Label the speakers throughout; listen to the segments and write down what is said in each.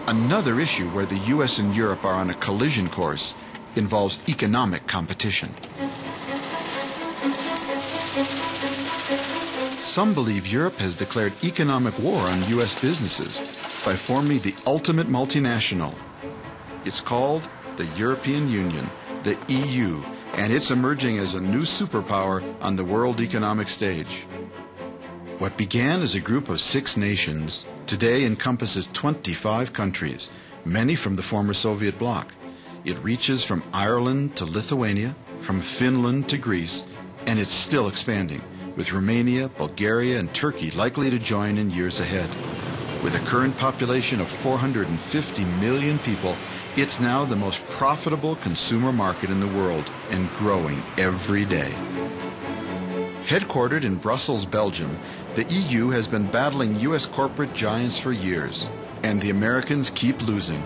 Speaker 1: Another issue where the U.S. and Europe are on a collision course involves economic competition. Some believe Europe has declared economic war on U.S. businesses by forming the ultimate multinational. It's called the European Union, the EU, and it's emerging as a new superpower on the world economic stage. What began as a group of 6 nations today encompasses 25 countries, many from the former Soviet bloc. It reaches from Ireland to Lithuania, from Finland to Greece, and it's still expanding, with Romania, Bulgaria, and Turkey likely to join in years ahead. With a current population of 450 million people, it's now the most profitable consumer market in the world and growing every day. Headquartered in Brussels, Belgium, the EU has been battling U.S. corporate giants for years, and the Americans keep losing.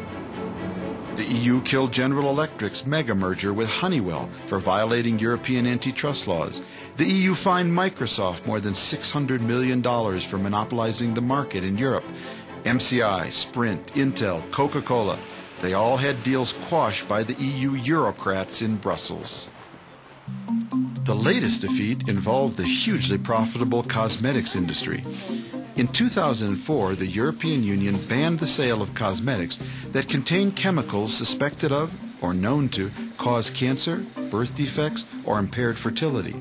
Speaker 1: The EU killed General Electric's mega merger with Honeywell for violating European antitrust laws. The EU fined Microsoft more than $600 million for monopolizing the market in Europe. MCI, Sprint, Intel, Coca-Cola, they all had deals quashed by the EU Eurocrats in Brussels. The latest defeat involved the hugely profitable cosmetics industry. In 2004, the European Union banned the sale of cosmetics that contain chemicals suspected of or known to cause cancer, birth defects, or impaired fertility.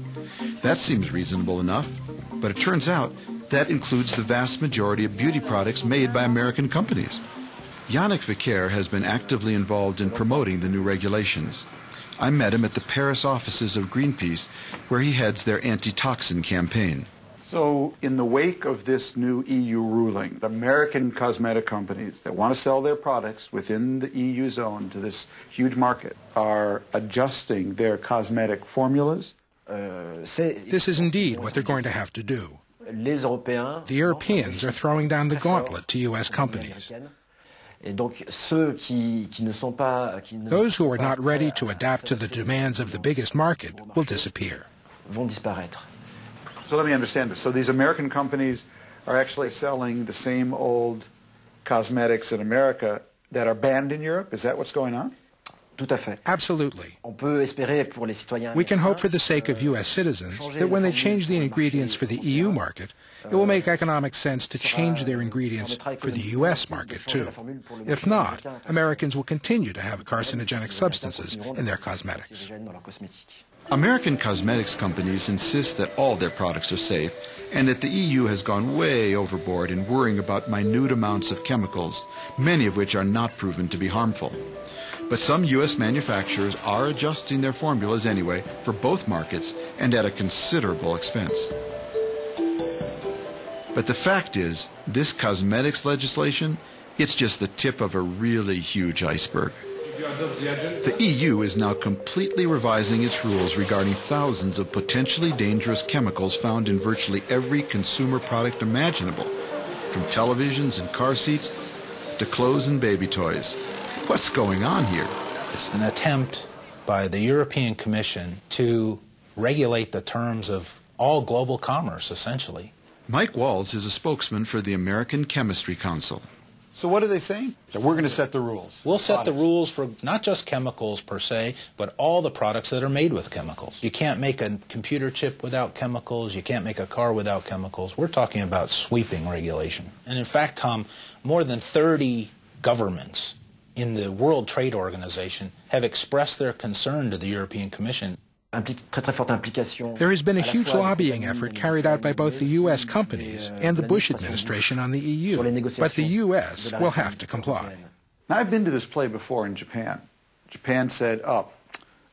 Speaker 1: That seems reasonable enough, but it turns out that includes the vast majority of beauty products made by American companies. Yannick Vicaire has been actively involved in promoting the new regulations. I met him at the Paris offices of Greenpeace, where he heads their anti-toxin campaign. So, in the wake of this new EU ruling, American cosmetic companies that want to sell their products within the EU zone to this huge market are adjusting their cosmetic formulas.
Speaker 2: This is indeed what they're going to have to do. The Europeans are throwing down the gauntlet to U.S. companies. Those who are not ready to adapt to the demands of the biggest market will disappear.
Speaker 1: So let me understand this. So these American companies are actually selling the same old cosmetics in America that are banned in Europe? Is that what's going on?
Speaker 2: Absolutely. We can hope for the sake of U.S. citizens that when they change the ingredients for the EU market, it will make economic sense to change their ingredients for the U.S. market too. If not, Americans will continue to have carcinogenic substances in their cosmetics.
Speaker 1: American cosmetics companies insist that all their products are safe, and that the EU has gone way overboard in worrying about minute amounts of chemicals, many of which are not proven to be harmful. But some U.S. manufacturers are adjusting their formulas anyway for both markets and at a considerable expense. But the fact is, this cosmetics legislation, it's just the tip of a really huge iceberg. The EU is now completely revising its rules regarding thousands of potentially dangerous chemicals found in virtually every consumer product imaginable, from televisions and car seats to clothes and baby toys. What's going on here?
Speaker 3: It's an attempt by the European Commission to regulate the terms of all global commerce, essentially.
Speaker 1: Mike Walls is a spokesman for the American Chemistry Council.
Speaker 4: So what are they saying? That we're going to set the rules.
Speaker 3: We'll set the rules for not just chemicals per se, but all the products that are made with chemicals. You can't make a computer chip without chemicals. You can't make a car without chemicals. We're talking about sweeping regulation. And in fact, Tom, more than 30 governments in the World Trade Organization have expressed their concern to the European Commission.
Speaker 2: There has been a huge lobbying effort carried out by both the U.S. companies and the Bush administration on the EU, but the U.S. will have to comply.
Speaker 1: Now, I've been to this play before in Japan. Japan said,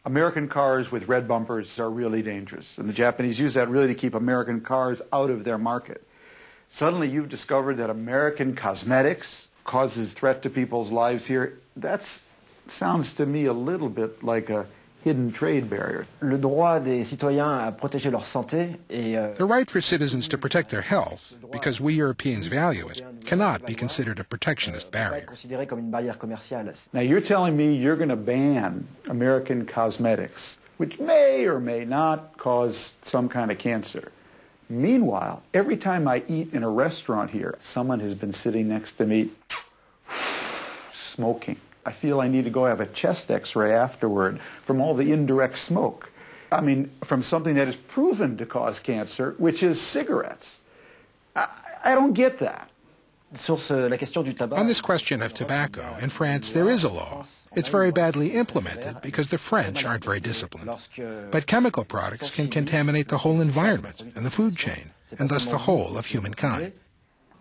Speaker 1: American cars with red bumpers are really dangerous, and the Japanese use that really to keep American cars out of their market. Suddenly you've discovered that American cosmetics causes threat to people's lives here. That sounds to me a little bit like a hidden trade barrier.
Speaker 2: The right for citizens to protect their health, because we Europeans value it, cannot be considered a protectionist barrier.
Speaker 1: Now you're telling me you're going to ban American cosmetics, which may or may not cause some kind of cancer. Meanwhile, every time I eat in a restaurant here, someone has been sitting next to me
Speaker 4: smoking. I feel I need to go have a chest x-ray afterward from all the indirect smoke. I mean, from something that is proven to cause cancer, which is cigarettes. I don't get that.
Speaker 2: On this question of tobacco, in France there is a law. It's very badly implemented because the French aren't very disciplined. But chemical products can contaminate the whole environment and the food chain, and thus the whole of humankind.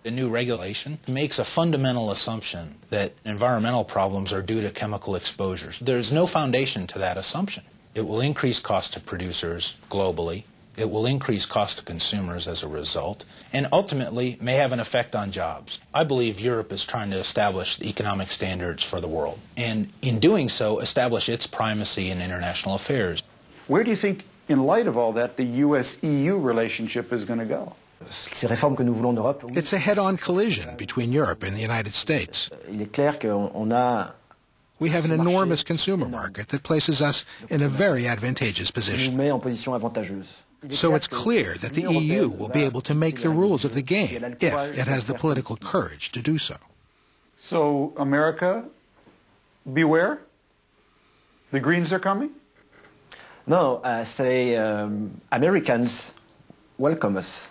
Speaker 3: The new regulation makes a fundamental assumption that environmental problems are due to chemical exposures. There's no foundation to that assumption. It will increase cost to producers globally. It will increase cost to consumers as a result, and ultimately may have an effect on jobs. I believe Europe is trying to establish economic standards for the world, and in doing so, establish its primacy in international affairs.
Speaker 4: Where do you think, in light of all that, the U.S.-EU relationship is going to go?
Speaker 2: It's a head-on collision between Europe and the United States. We have an enormous consumer market that places us in a very advantageous position. So it's clear that the EU will be able to make the rules of the game if it has the political courage to do so.
Speaker 4: So, America, beware? The Greens are coming?
Speaker 5: No, Americans welcome us.